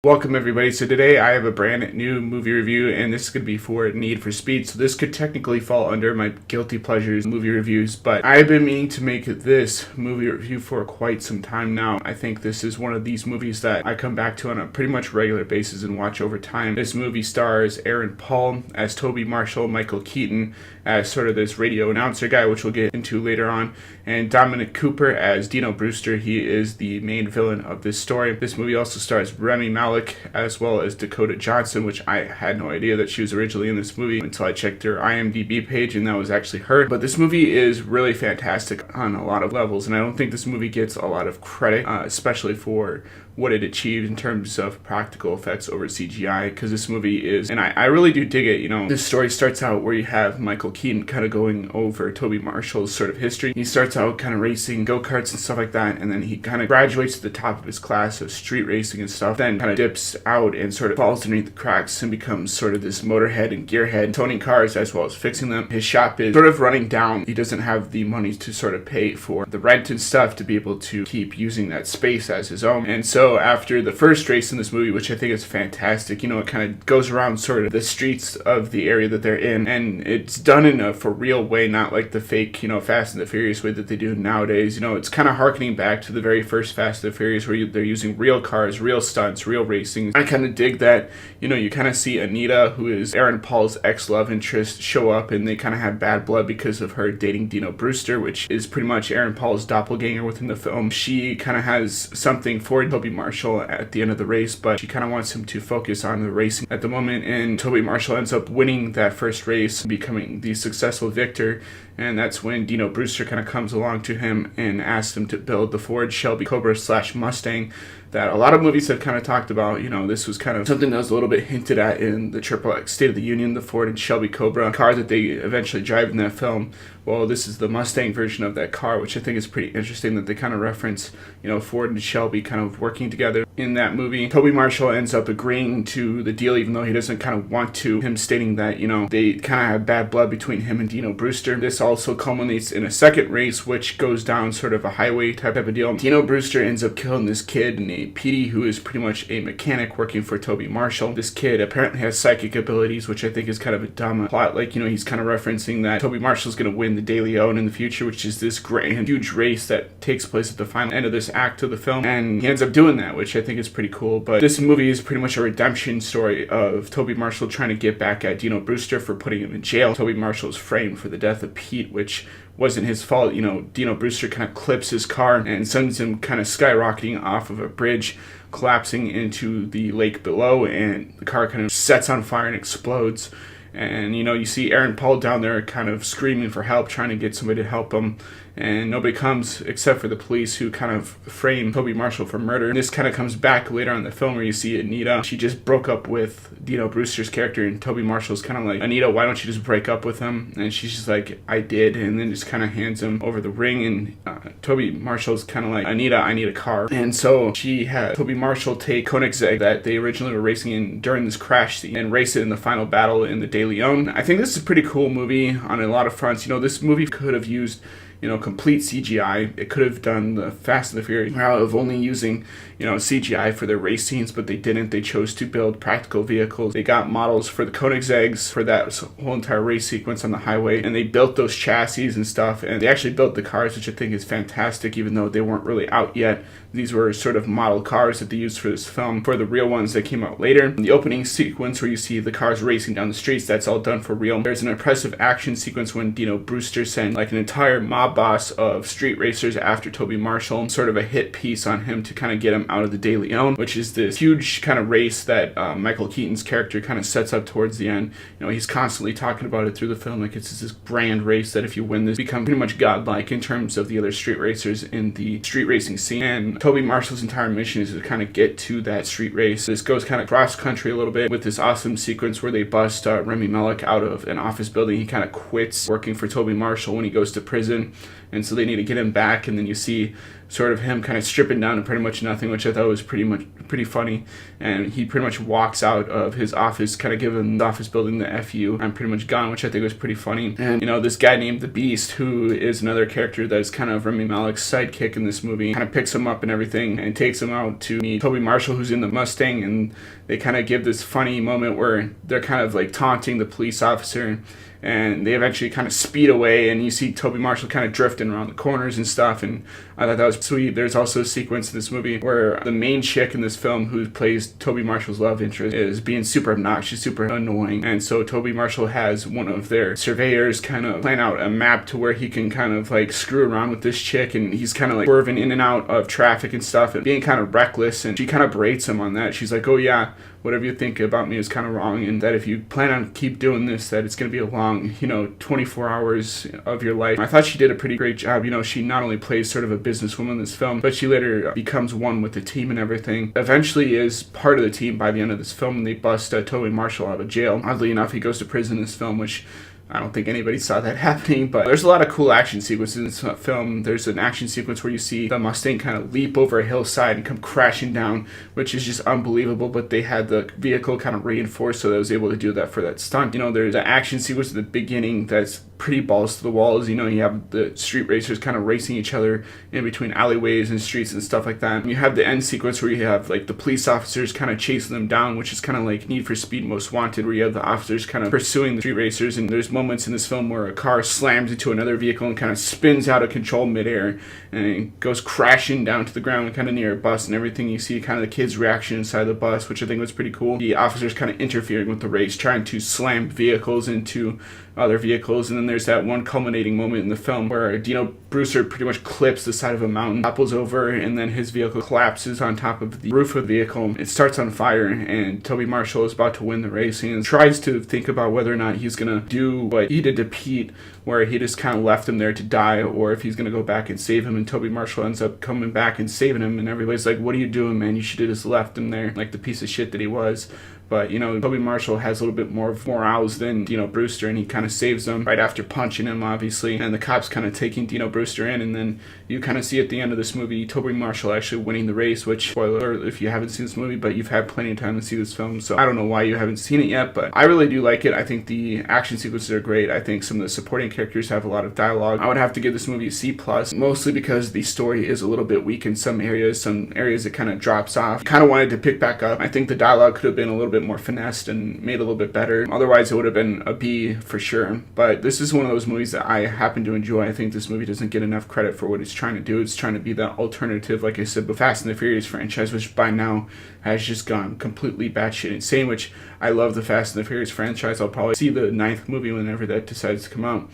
Welcome everybody. So today I have a brand new movie review, and this is going to be for Need for Speed. So this could technically fall under my guilty pleasures movie reviews, but I've been meaning to make this movie review for quite some time now. I think this is one of these movies that I come back to on a pretty much regular basis and watch over time. This movie stars Aaron Paul as Toby Marshall, Michael Keaton as sort of this radio announcer guy, which we'll get into later on, and Dominic Cooper as Dino Brewster. He is the main villain of this story. This movie also stars Rami Malek as well as Dakota Johnson, which I had no idea that she was originally in this movie until I checked her IMDb page, and that was actually her. But this movie is really fantastic on a lot of levels, and I don't think this movie gets a lot of credit, especially for what it achieved in terms of practical effects over CGI, because this movie is, and I really do dig it. You know, this story starts out where you have Michael Keaton kind of going over Toby Marshall's sort of history. He starts out kind of racing go-karts and stuff like that, and then he kind of graduates to the top of his class of street racing and stuff, then kind of dips out and sort of falls underneath the cracks and becomes sort of this motorhead and gearhead, toning cars as well as fixing them. His shop is sort of running down. He doesn't have the money to sort of pay for the rent and stuff to be able to keep using that space as his own. And so after the first race in this movie, which I think is fantastic, you know, it kind of goes around sort of the streets of the area that they're in, and it's done in a for real way, not like the fake, you know, Fast and the Furious way that they do nowadays. You know, it's kind of harkening back to the very first Fast and the Furious, where they're using real cars, real stunts, real racing. I kind of dig that. You know, you kind of see Anita, who is Aaron Paul's ex-love interest, show up, and they kind of have bad blood because of her dating Dino Brewster, which is pretty much Aaron Paul's doppelganger within the film. She kind of has something for Toby Marshall at the end of the race, but she kind of wants him to focus on the racing at the moment, and Toby Marshall ends up winning that first race, becoming the successful victor. And that's when Dino Brewster kind of comes along to him and asks him to build the Ford Shelby Cobra / Mustang that a lot of movies have kind of talked about. You know, this was kind of something that was a little bit hinted at in the XXX State of the Union, the Ford and Shelby Cobra car that they eventually drive in that film. Well, this is the Mustang version of that car, which I think is pretty interesting that they kind of reference, you know, Ford and Shelby kind of working together in that movie. Toby Marshall ends up agreeing to the deal, even though he doesn't kind of want to, him stating that, you know, they kind of have bad blood between him and Dino Brewster. This also culminates in a second race, which goes down sort of a highway type of a deal. Dino Brewster ends up killing this kid named Petey, who is pretty much a mechanic working for Toby Marshall. This kid apparently has psychic abilities, which I think is kind of a dumb plot. Like, you know, he's kind of referencing that Toby Marshall's going to win the De Leon in the future, which is this grand, huge race that takes place at the final end of this act of the film. And he ends up doing that, which I think is pretty cool. But this movie is pretty much a redemption story of Toby Marshall trying to get back at Dino Brewster for putting him in jail. Toby Marshall is framed for the death of Pete, which wasn't his fault. You know, Dino Brewster kind of clips his car and sends him kind of skyrocketing off of a bridge, collapsing into the lake below, and the car kind of sets on fire and explodes. And, you know, you see Aaron Paul down there kind of screaming for help, trying to get somebody to help him. And nobody comes except for the police, who kind of frame Toby Marshall for murder. And this kind of comes back later on in the film, where you see Anita. She just broke up with Dino Brewster's character, and Toby Marshall's kind of like, Anita, why don't you just break up with him? And she's just like, I did. And then just kind of hands him over the ring. And Toby Marshall's kind of like, Anita, I need a car. And so she had Toby Marshall take Koenigsegg that they originally were racing in during this crash scene and race it in the final battle in the De Leon. I think this is a pretty cool movie on a lot of fronts. You know, this movie could have used, you know, complete CGI. It could have done the Fast and the Furious route of only using, you know, CGI for their race scenes, but they didn't. They chose to build practical vehicles. They got models for the Koenigsegg's for that whole entire race sequence on the highway, and they built those chassis and stuff, and they actually built the cars, which I think is fantastic, even though they weren't really out yet. These were sort of model cars that they used for this film, for the real ones that came out later. In the opening sequence where you see the cars racing down the streets, that's all done for real. There's an impressive action sequence when Dino Brewster sent like an entire mob boss of street racers after Toby Marshall, sort of a hit piece on him to kind of get him out of the De Leon, which is this huge kind of race that Michael Keaton's character kind of sets up towards the end. You know, he's constantly talking about it through the film, like it's this grand race that if you win this, you become pretty much godlike in terms of the other street racers in the street racing scene. And Toby Marshall's entire mission is to kind of get to that street race. This goes kind of cross country a little bit with this awesome sequence where they bust Rami Malek out of an office building. He kind of quits working for Toby Marshall when he goes to prison, and so they need to get him back. And then you see sort of him kind of stripping down to pretty much nothing, which I thought was pretty funny. And he pretty much walks out of his office, kind of giving the office building the "F you, I'm pretty much gone," which I think was pretty funny. And this guy named the Beast, who is another character that is kind of Rami Malek's sidekick in this movie, kind of picks him up and everything and takes him out to meet Toby Marshall, who's in the Mustang. And they kind of give this funny moment where they're kind of like taunting the police officer, and they eventually kind of speed away, and you see Toby Marshall kind of drifting around the corners and stuff, and I thought that was sweet. There's also a sequence in this movie where the main chick in this film, who plays Toby Marshall's love interest, is being super obnoxious, super annoying, and so Toby Marshall has one of their surveyors kind of plan out a map to where he can kind of like screw around with this chick, and he's kind of like swerving in and out of traffic and stuff and being kind of reckless, and she kind of berates him on that. She's like, "Oh yeah, whatever you think about me is kind of wrong, and that if you plan on keep doing this, that it's going to be a long, 24 hours of your life." I thought she did a pretty great job. She not only plays sort of a businesswoman in this film, but she later becomes one with the team and everything. Eventually is part of the team by the end of this film, and they bust Toby Marshall out of jail. Oddly enough, he goes to prison in this film, which I don't think anybody saw that happening, but there's a lot of cool action sequences in this film. There's an action sequence where you see the Mustang kind of leap over a hillside and come crashing down, which is just unbelievable, but they had the vehicle kind of reinforced, so that was able to do that for that stunt. There's an action sequence at the beginning that's pretty balls to the walls. You have the street racers kind of racing each other in between alleyways and streets and stuff like that. And you have the end sequence where you have like the police officers kind of chasing them down, which is kind of like Need for Speed Most Wanted, where you have the officers kind of pursuing the street racers, and there's moments in this film where a car slams into another vehicle and kind of spins out of control midair and goes crashing down to the ground kind of near a bus and everything. You see kind of the kids' reaction inside the bus, which I think was pretty cool. The officers kind of interfering with the race, trying to slam vehicles into other vehicles. And then there's that one culminating moment in the film where Dino Brewster pretty much clips the side of a mountain, topples over, and then his vehicle collapses on top of the roof of the vehicle. It starts on fire, and Toby Marshall is about to win the race and tries to think about whether or not he's gonna do what he did to Pete, where he just kind of left him there to die, or if he's gonna go back and save him. And Toby Marshall ends up coming back and saving him, and everybody's like, "What are you doing, man? You should have just left him there like the piece of shit that he was." But, Toby Marshall has a little bit more morals than Dino Brewster, and he kind of saves them right after punching him, obviously. And the cops kind of taking Dino Brewster in, and then you kind of see at the end of this movie, Toby Marshall actually winning the race, which, spoiler alert if you haven't seen this movie, but you've had plenty of time to see this film, so I don't know why you haven't seen it yet, but I really do like it. I think the action sequences are great. I think some of the supporting characters have a lot of dialogue. I would have to give this movie a C+, mostly because the story is a little bit weak in some areas it kind of drops off. Kind of wanted to pick back up. I think the dialogue could have been a little bit more finessed and made a little bit better. Otherwise, it would have been a B for sure. But this is one of those movies that I happen to enjoy. I think this movie doesn't get enough credit for what it's trying to do. It's trying to be that alternative, like I said, the Fast and the Furious franchise, which by now has just gone completely batshit insane, which I love the Fast and the Furious franchise. I'll probably see the 9th movie whenever that decides to come out.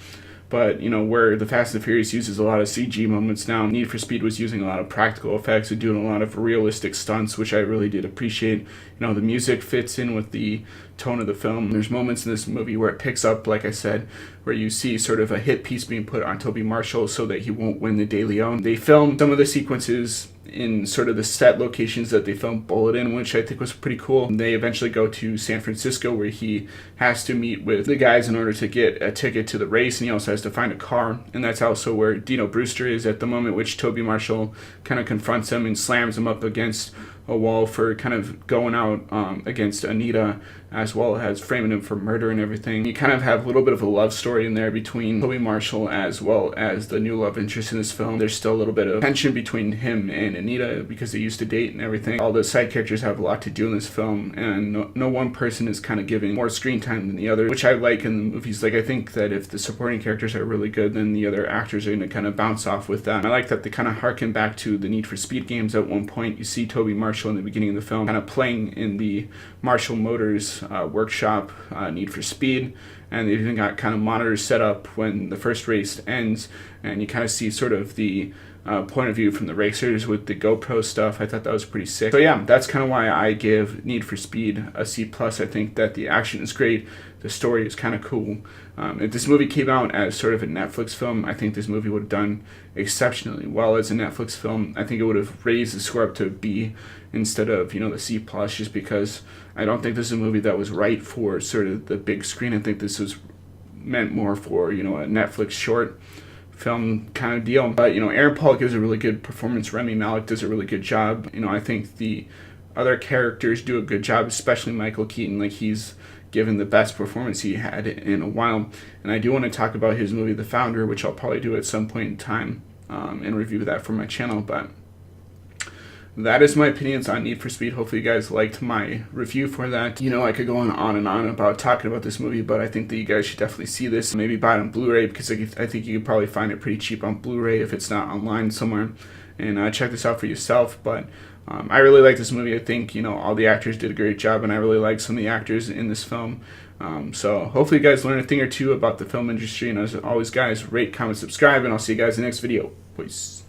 But, where the Fast and the Furious uses a lot of CG moments now, Need for Speed was using a lot of practical effects and doing a lot of realistic stunts, which I really did appreciate. The music fits in with the tone of the film. There's moments in this movie where it picks up, like I said, where you see sort of a hit piece being put on Toby Marshall so that he won't win the De Leon. They filmed some of the sequences in sort of the set locations that they filmed Bullet in, which I think was pretty cool. They eventually go to San Francisco, where he has to meet with the guys in order to get a ticket to the race, and he also has to find a car. And that's also where Dino Brewster is at the moment, which Toby Marshall kind of confronts him and slams him up against a wall for kind of going out against Anita, as well as framing him for murder and everything. You kind of have a little bit of a love story in there between Toby Marshall as well as the new love interest in this film. There's still a little bit of tension between him and Anita because they used to date and everything. All the side characters have a lot to do in this film, and no one person is kind of giving more screen time than the other, which I like in the movies. Like, I think that if the supporting characters are really good, then the other actors are going to kind of bounce off with that. And I like that they kind of harken back to the Need for Speed games. At one point, you see Toby Marshall in the beginning of the film kind of playing in the Marshall Motors workshop, Need for Speed, and they even got kind of monitors set up when the first race ends, and you kind of see sort of the point of view from the racers with the GoPro stuff. I thought that was pretty sick. So yeah, that's kind of why I give Need for Speed a C+. I think that the action is great. The story is kind of cool. If this movie came out as sort of a Netflix film, I think this movie would have done exceptionally well as a Netflix film. I think it would have raised the score up to a B instead of, the C+, just because I don't think this is a movie that was right for sort of the big screen. I think this was meant more for, a Netflix short film kind of deal. But, Aaron Paul gives a really good performance. Rami Malek does a really good job. I think the other characters do a good job, especially Michael Keaton. Like, he's given the best performance he had in a while. And I do want to talk about his movie, The Founder, which I'll probably do at some point in time and review that for my channel. But that is my opinions on Need for Speed. Hopefully you guys liked my review for that. I could go on and on about talking about this movie, but I think that you guys should definitely see this. Maybe buy it on Blu-ray, because I think you could probably find it pretty cheap on Blu-ray if it's not online somewhere. And check this out for yourself. But I really like this movie. I think, all the actors did a great job, and I really like some of the actors in this film. So hopefully you guys learn a thing or two about the film industry. And as always, guys, rate, comment, subscribe, and I'll see you guys in the next video. Peace.